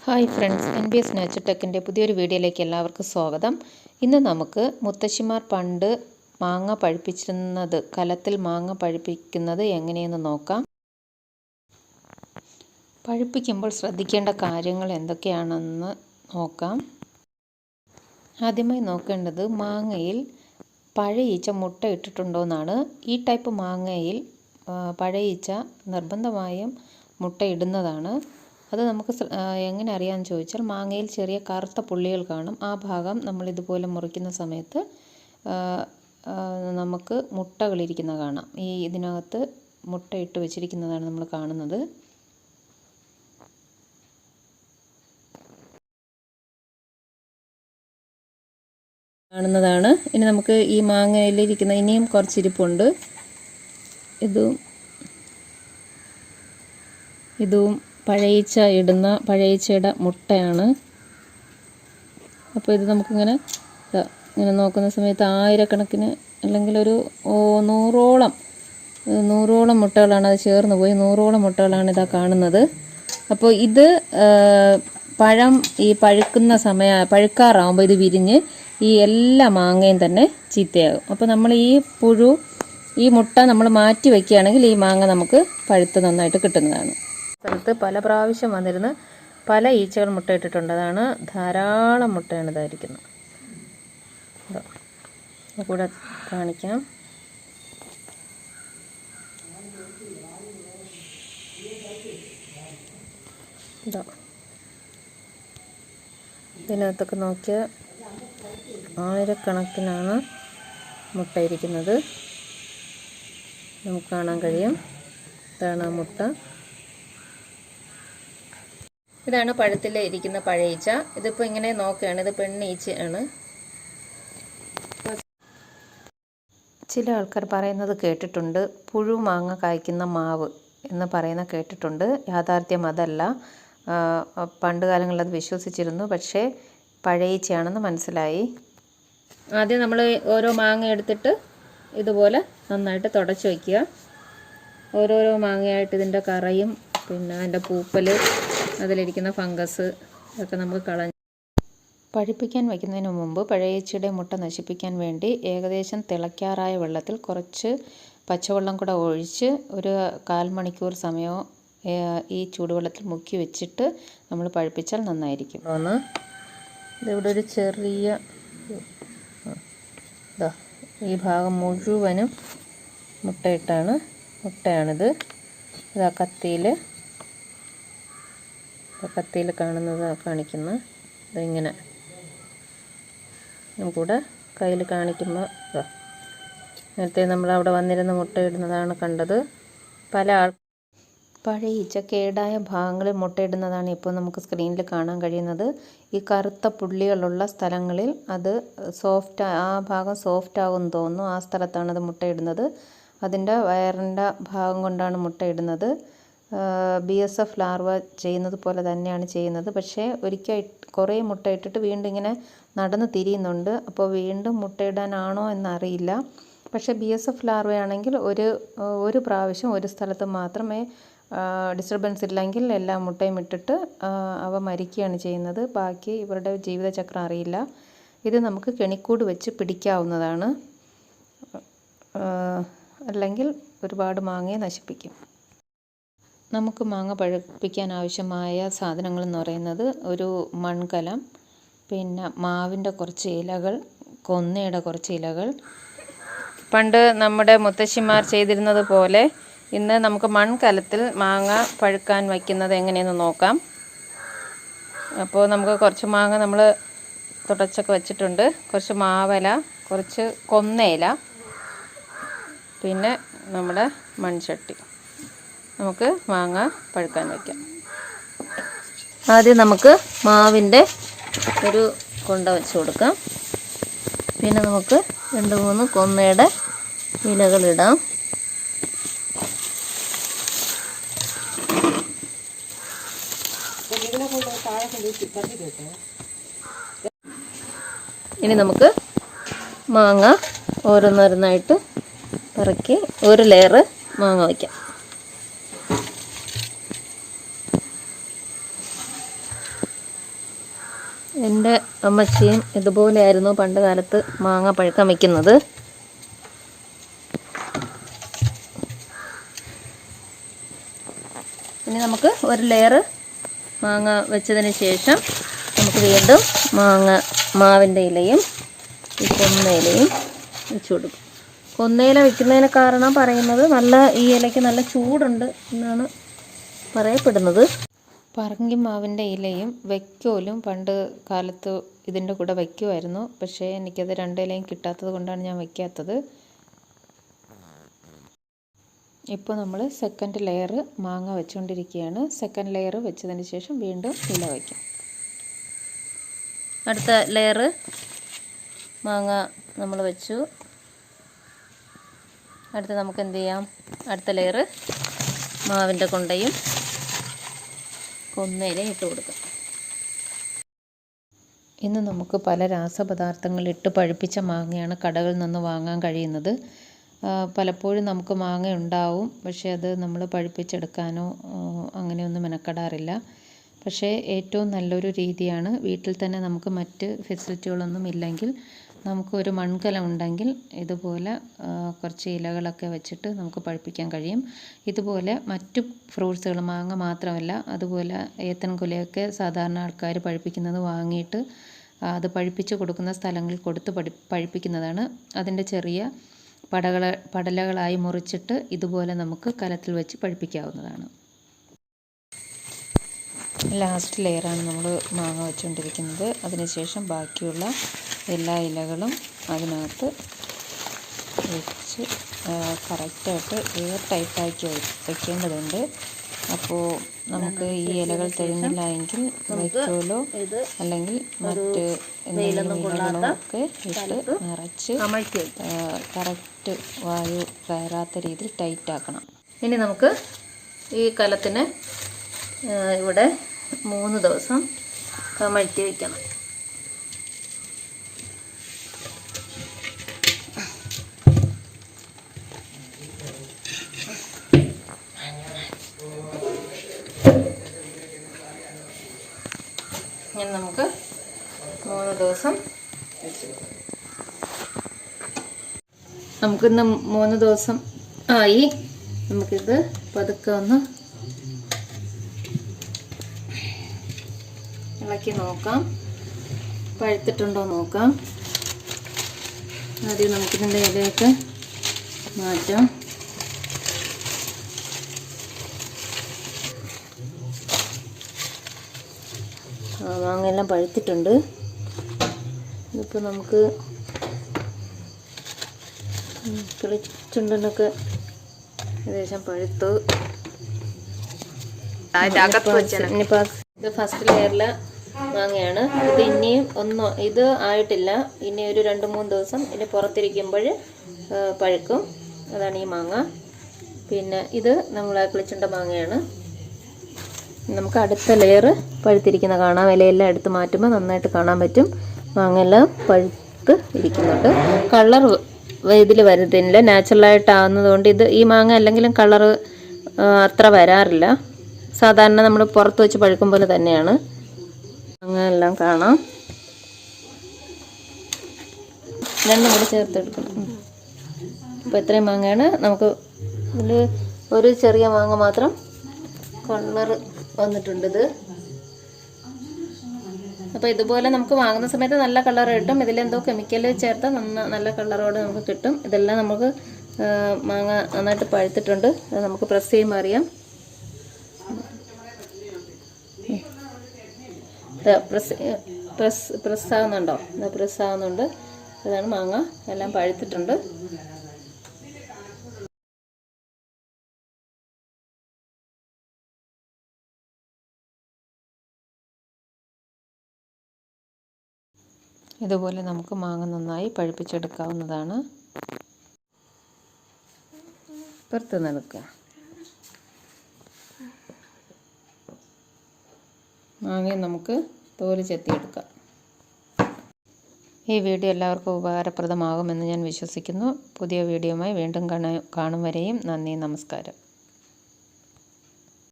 Hi friends, NBS Nature Techൻ്റെ പുതിയൊരു വീഡിയോയിലേക്ക് എല്ലാവർക്കും സ്വാഗതം. ഇന്ന് നമുക്ക് മുത്തശ്ശിമാർ പണ്ട് മാങ്ങ പഴുപ്പിച്ചിരുന്നത്, കലത്തിൽ മാങ്ങ പഴുപ്പിക്കുന്നത് എങ്ങനെയെന്ന് നോക്കാം. പഴുപ്പിക്കുമ്പോൾ ശ്രദ്ധിക്കേണ്ട കാര്യങ്ങൾ എന്തൊക്കെയാണെന്ന് നോക്കാം. ആദ്യമായി നോക്കേണ്ടത് മാങ്ങയിൽ പഴയീച്ച മുട്ട ഇട്ടിട്ടുണ്ടോയെന്നാണ്. ഈ ടൈപ്പ് മാങ്ങയിൽ പഴയീച്ച നിർബന്ധമായും മുട്ട ഇടുന്നതാണ്. അത് നമുക്ക് എങ്ങനെ അറിയാമെന്ന് ചോദിച്ചാൽ, മാങ്ങയിൽ ചെറിയ കറുത്ത പുള്ളികൾ കാണും. ആ ഭാഗം നമ്മൾ ഇതുപോലെ മുറിക്കുന്ന സമയത്ത് നമുക്ക് മുട്ടകളിരിക്കുന്ന കാണാം. ഇതിനകത്ത് മുട്ട ഇട്ട് വെച്ചിരിക്കുന്നതാണ് നമ്മൾ കാണുന്നത്. ഇനി നമുക്ക് ഈ മാങ്ങയിലിരിക്കുന്ന ഇനിയും കുറച്ചിരിപ്പുണ്ട്. ഇതും പഴയീച്ചയുടെ മുട്ടയാണ്. അപ്പോൾ ഇത് നമുക്കിങ്ങനെ നോക്കുന്ന സമയത്ത് ആയിരക്കണക്കിന് അല്ലെങ്കിൽ ഒരു 100ഓളം മുട്ടകളാണ് അത് ചേർന്ന് പോയി. 100ഓളം മുട്ടകളാണ് ഇതാ കാണുന്നത്. അപ്പോൾ ഇത് പഴുക്കാറാകുമ്പോൾ ഇത് വിരിഞ്ഞ് ഈ എല്ലാ മാങ്ങയും തന്നെ ചീത്തയാകും. അപ്പോൾ നമ്മൾ ഈ മുട്ട നമ്മൾ മാറ്റി വയ്ക്കുകയാണെങ്കിൽ ഈ മാങ്ങ നമുക്ക് പഴുത്ത് നന്നായിട്ട് കിട്ടുന്നതാണ്. സ്ഥലത്ത് പല പ്രാവശ്യം വന്നിരുന്ന് പല ഈച്ചകൾ മുട്ടയിട്ടിട്ടുണ്ട്. അതാണ് ധാരാളം മുട്ടയാണ് ഇതായിരിക്കുന്നത്. കൂടെ കാണിക്കാം. ഇതിനകത്തൊക്കെ നോക്കിയാൽ ആയിരക്കണക്കിനാണ് മുട്ടയിരിക്കുന്നത്. നമുക്ക് കാണാൻ കഴിയും. ഇതാണ് ആ മുട്ട. ഇതാണ് പഴത്തിൽ ഇരിക്കുന്ന പഴയീച്ച. ഇതിപ്പോൾ ഇങ്ങനെ നോക്കുകയാണ്. ഇത് പെണ്ണീച്ചയാണ്. ചില ആൾക്കാർ പറയുന്നത് കേട്ടിട്ടുണ്ട്, പുഴു മാങ്ങ കായ്ക്കുന്ന മാവ് എന്ന് പറയുന്ന കേട്ടിട്ടുണ്ട്. യാഥാർത്ഥ്യം അതല്ല. പണ്ട് കാലങ്ങളിൽ അത് വിശ്വസിച്ചിരുന്നു. പക്ഷേ പഴയീച്ചയാണെന്ന് മനസ്സിലായി. ആദ്യം നമ്മൾ ഓരോ മാങ്ങ എടുത്തിട്ട് ഇതുപോലെ നന്നായിട്ട് തുടച്ച് വയ്ക്കുക. ഓരോരോ മാങ്ങയായിട്ട് ഇതിൻ്റെ കറയും പിന്നെ അതിൻ്റെ പൂപ്പൽ, അതിലിരിക്കുന്ന ഫംഗസ് ഒക്കെ നമുക്ക് കളഞ്ഞ് പഴുപ്പിക്കാൻ വയ്ക്കുന്നതിന് മുമ്പ് പഴയീച്ചയുടെ മുട്ട നശിപ്പിക്കാൻ വേണ്ടി ഏകദേശം തിളയ്ക്കാറായ വെള്ളത്തിൽ കുറച്ച് പച്ചവെള്ളം കൂടെ ഒഴിച്ച് ഒരു 1/4 മണിക്കൂർ സമയം ഈ ചൂടുവെള്ളത്തിൽ മുക്കി വെച്ചിട്ട് നമ്മൾ പഴുപ്പിച്ചാൽ നന്നായിരിക്കും. ഇതിവിടെ ഒരു ചെറിയ ഈ ഭാഗം മുഴുവനും മുട്ടയാണിത്. ഇതാ കത്തിയിൽ കാണിക്കുന്ന ഇതിങ്ങനെ നമുക്കിവിടെ കയ്യിൽ കാണിക്കുമ്പോൾ നേരത്തെ നമ്മളവിടെ വന്നിരുന്ന് മുട്ടയിടുന്നതാണ് കണ്ടത്. പഴയീച്ച കേടായ ഭാഗങ്ങളിൽ മുട്ടയിടുന്നതാണ് ഇപ്പോൾ നമുക്ക് സ്ക്രീനിൽ കാണാൻ കഴിയുന്നത്. ഈ കറുത്ത പുള്ളികളുള്ള സ്ഥലങ്ങളിൽ അത് ആ ഭാഗം സോഫ്റ്റ് ആകുമെന്ന് തോന്നുന്നു. ആ സ്ഥലത്താണ് അത് മുട്ടയിടുന്നത്. അതിൻ്റെ വയറിൻ്റെ ഭാഗം കൊണ്ടാണ് മുട്ടയിടുന്നത്. BSF ലാർവ ചെയ്യുന്നത് പോലെ തന്നെയാണ് ചെയ്യുന്നത്. പക്ഷേ ഒരിക്കൽ കുറേ മുട്ട ഇട്ടിട്ട് വീണ്ടും ഇങ്ങനെ നടന്ന് തിരിയുന്നുണ്ട്. അപ്പോൾ വീണ്ടും മുട്ടയിടാനാണോ എന്നറിയില്ല. പക്ഷേ BSF ലാർവയാണെങ്കിൽ ഒരു പ്രാവശ്യം ഒരു സ്ഥലത്ത് മാത്രമേ ഡിസ്റ്റർബൻസ് ഇല്ലെങ്കിൽ എല്ലാ മുട്ടയും ഇട്ടിട്ട് അവ മരിക്കുകയാണ് ചെയ്യുന്നത്. ബാക്കി ഇവരുടെ ജീവിതചക്രം അറിയില്ല. ഇത് നമുക്ക് കെണിക്കൂട് വെച്ച് പിടിക്കാവുന്നതാണ്. അല്ലെങ്കിൽ ഒരുപാട് മാങ്ങയെ നശിപ്പിക്കും. നമുക്ക് മാങ്ങ പഴുപ്പിക്കാൻ ആവശ്യമായ സാധനങ്ങളെന്ന് പറയുന്നത് ഒരു മൺകലം, പിന്നെ മാവിൻ്റെ കുറച്ച് ഇലകൾ, കൊന്നയുടെ കുറച്ച് ഇലകൾ. പണ്ട് നമ്മുടെ മുത്തശ്ശിമാർ ചെയ്തിരുന്നത് പോലെ ഇന്ന് നമുക്ക് മൺകലത്തിൽ മാങ്ങ പഴുക്കാൻ വയ്ക്കുന്നത് എങ്ങനെയെന്ന് നോക്കാം. അപ്പോൾ നമുക്ക് കുറച്ച് മാങ്ങ നമ്മൾ തുടച്ചൊക്കെ വെച്ചിട്ടുണ്ട്. കുറച്ച് മാവല, കുറച്ച് കൊന്നയില, പിന്നെ നമ്മുടെ മൺചട്ടി. നമുക്ക് മാങ്ങ പഴുക്കാൻ വയ്ക്കാം. ആദ്യം നമുക്ക് മാവിൻ്റെ ഒരു കൊണ്ട വെച്ച് കൊടുക്കാം. പിന്നെ നമുക്ക് 2-3 കൊന്നയുടെ ഇലകളിടാം. ഇനി നമുക്ക് മാങ്ങ ഓരോന്നോരോന്നായിട്ട് പറക്കി ഒരു ലെയർ മാങ്ങ വയ്ക്കാം. എൻ്റെ അമ്മച്ചിയും ഇതുപോലെയായിരുന്നു പണ്ട് കാലത്ത് മാങ്ങ പഴുക്കാൻ വയ്ക്കുന്നത്. ഇനി നമുക്ക് ഒരു ലെയർ മാങ്ങ വെച്ചതിന് ശേഷം നമുക്ക് വീണ്ടും മാവിൻ്റെ ഇലയും ഈ കൊന്നയിലയും വെച്ച് കൊടുക്കും. കൊന്നയില വെക്കുന്നതിന് കാരണം പറയുന്നത് ഈ ഇലയ്ക്ക് നല്ല ചൂടുണ്ട് എന്നാണ് പറയപ്പെടുന്നത്. പറങ്കി മാവിൻ്റെ ഇലയും വൈക്കോലും പണ്ട് കാലത്ത് ഇതിൻ്റെ കൂടെ വയ്ക്കുമായിരുന്നു. പക്ഷേ എനിക്കത് രണ്ടിലയും കിട്ടാത്തത് കൊണ്ടാണ് ഞാൻ വയ്ക്കാത്തത്. ഇപ്പോൾ നമ്മൾ സെക്കൻഡ് ലെയർ മാങ്ങ വെച്ചുകൊണ്ടിരിക്കുകയാണ്. സെക്കൻഡ് ലെയർ വെച്ചതിന് ശേഷം വീണ്ടും ഇല വയ്ക്കും. അടുത്ത ലെയർ മാങ്ങ നമ്മൾ വെച്ചു. അടുത്ത് നമുക്ക് എന്ത് ചെയ്യാം? അടുത്ത ലെയർ മാവിൻ്റെ കൊണ്ടയും കൊന്നയിലയും ഇട്ട് കൊടുക്കാം. ഇന്ന് നമുക്ക് പല രാസപദാർത്ഥങ്ങളിട്ട് പഴുപ്പിച്ച മാങ്ങയാണ് കടകളിൽ നിന്ന് വാങ്ങാൻ കഴിയുന്നത്. പലപ്പോഴും നമുക്ക് മാങ്ങ ഉണ്ടാവും, പക്ഷേ അത് നമ്മൾ പഴുപ്പിച്ചെടുക്കാനോ അങ്ങനെയൊന്നും മെനക്കെടാറില്ല. പക്ഷേ ഏറ്റവും നല്ലൊരു രീതിയാണ് വീട്ടിൽ തന്നെ നമുക്ക് മറ്റ് ഫെസിലിറ്റികളൊന്നും ഇല്ലെങ്കിൽ നമുക്കൊരു മൺകലം ഉണ്ടെങ്കിൽ ഇതുപോലെ കുറച്ച് ഇലകളൊക്കെ വെച്ചിട്ട് നമുക്ക് പഴുപ്പിക്കാൻ കഴിയും. ഇതുപോലെ മറ്റു ഫ്രൂട്ട്സുകൾ, മാങ്ങ മാത്രമല്ല, അതുപോലെ ഏത്തൻ കുലയൊക്കെ സാധാരണ ആൾക്കാർ പഴുപ്പിക്കുന്നത് വാങ്ങിയിട്ട് അത് പഴുപ്പിച്ച് കൊടുക്കുന്ന സ്ഥലങ്ങളിൽ കൊടുത്ത് പഴുപ്പിക്കുന്നതാണ്. അതിൻ്റെ ചെറിയ പടലകളായി മുറിച്ചിട്ട് ഇതുപോലെ നമുക്ക് കലത്തിൽ വെച്ച് പഴുപ്പിക്കാവുന്നതാണ്. ലാസ്റ്റ് ലെയറാണ് നമ്മൾ മാങ്ങ വെച്ചുകൊണ്ടിരിക്കുന്നത്. അതിനുശേഷം ബാക്കിയുള്ള എല്ലാ ഇലകളും അതിനകത്ത് വെച്ച് കറക്റ്റായിട്ട് എയർ ടൈറ്റാക്കി വയ്ക്കേണ്ടതുണ്ട്. അപ്പോൾ നമുക്ക് ഈ ഇലകൾ തികഞ്ഞില്ല എങ്കിൽ വൈക്കോലോ അല്ലെങ്കിൽ മറ്റ് എന്തെങ്കിലും ഇലകളോ ഒക്കെ ഇട്ട് നിറച്ച് കറക്റ്റ് വായു കയറാത്ത രീതിയിൽ ടൈറ്റാക്കണം. ഇനി നമുക്ക് ഈ കലത്തിന് ഇവിടെ 3 ദിവസം കമഴ്ത്തി വയ്ക്കണം. ഇങ്ങനെ നമുക്ക് 3 ദിവസം വെച്ച് നമുക്കിന്ന് 3 ദിവസം ആയി. നമുക്കിത് പതുക്കെ ഒന്ന് ഇളക്കി നോക്കാം, പഴുത്തിട്ടുണ്ടോ നോക്കാം. ആദ്യം നമുക്കിതിൻ്റെ ഇലയൊക്കെ മാറ്റാം. മാങ്ങയെല്ലാം പഴുത്തിട്ടുണ്ട്. ഇതിപ്പോൾ നമുക്ക് കിളിച്ചുണ്ടനൊക്കെ ഏകദേശം പഴുത്തു. ഇനിയിപ്പോൾ ഇത് ഫസ്റ്റ് ലെയറിലെ മാങ്ങയാണ്. ഇത് ആയിട്ടില്ല. ഇനി ഒരു 2-3 ദിവസം ഇനി പുറത്തിരിക്കുമ്പോൾ പഴുക്കും. അതാണ് ഈ മാങ്ങ. പിന്നെ ഇത് നമ്മൾ കിളിച്ചുണ്ട മാങ്ങയാണ്. നമുക്ക് അടുത്ത ലെയർ പഴുത്തിരിക്കുന്ന കാണാം. ഇലയെല്ലാം എടുത്ത് മാറ്റുമ്പോൾ നന്നായിട്ട് കാണാൻ പറ്റും. മാങ്ങയെല്ലാം പഴുത്ത് ഇരിക്കുന്നുണ്ട്. കളർ ഇതിൽ വരുന്നില്ല, നാച്ചുറലായിട്ടാവുന്നതുകൊണ്ട് ഈ മാങ്ങ അല്ലെങ്കിലും കളർ അത്ര വരാറില്ല. സാധാരണ നമ്മൾ പുറത്ത് വെച്ച് പഴുക്കും പോലെ തന്നെയാണ്. മാങ്ങയെല്ലാം കാണാം. രണ്ടും കൂടി ചേർത്തെടുക്കണം. അപ്പോൾ ഇത്രയും മാങ്ങയാണ്. നമുക്ക് ഇതിൽ ഒരു ചെറിയ മാങ്ങ മാത്രം കളർ വന്നിട്ടുണ്ട്. അപ്പോൾ ഇതുപോലെ നമുക്ക് വാങ്ങുന്ന സമയത്ത് നല്ല കളർ കിട്ടും. ഇതിലെന്തോ കെമിക്കൽ ചേർത്താൽ നല്ല കളറോടെ നമുക്ക് കിട്ടും. ഇതെല്ലാം നമുക്ക് മാങ്ങ നന്നായിട്ട് പഴുത്തിട്ടുണ്ട്. അത് നമുക്ക് പ്രസ് ചെയ്യുമ്പോൾ അറിയാം. പ്രസ് ആവുന്നുണ്ടോ? പ്രസ് ആവുന്നുണ്ട്. ഇതാണ് മാങ്ങ, എല്ലാം പഴുത്തിട്ടുണ്ട്. ഇതുപോലെ നമുക്ക് മാങ്ങ നന്നായി പഴുപ്പിച്ചെടുക്കാവുന്നതാണ്. പുറത്ത് നിൽക്കുക. മാങ്ങ നമുക്ക് തോല് ചെത്തിയെടുക്കാം. ഈ വീഡിയോ എല്ലാവർക്കും ഉപകാരപ്രദമാകുമെന്ന് ഞാൻ വിശ്വസിക്കുന്നു. പുതിയ വീഡിയോയുമായി വീണ്ടും കാണും വരെയും നന്ദി, നമസ്കാരം.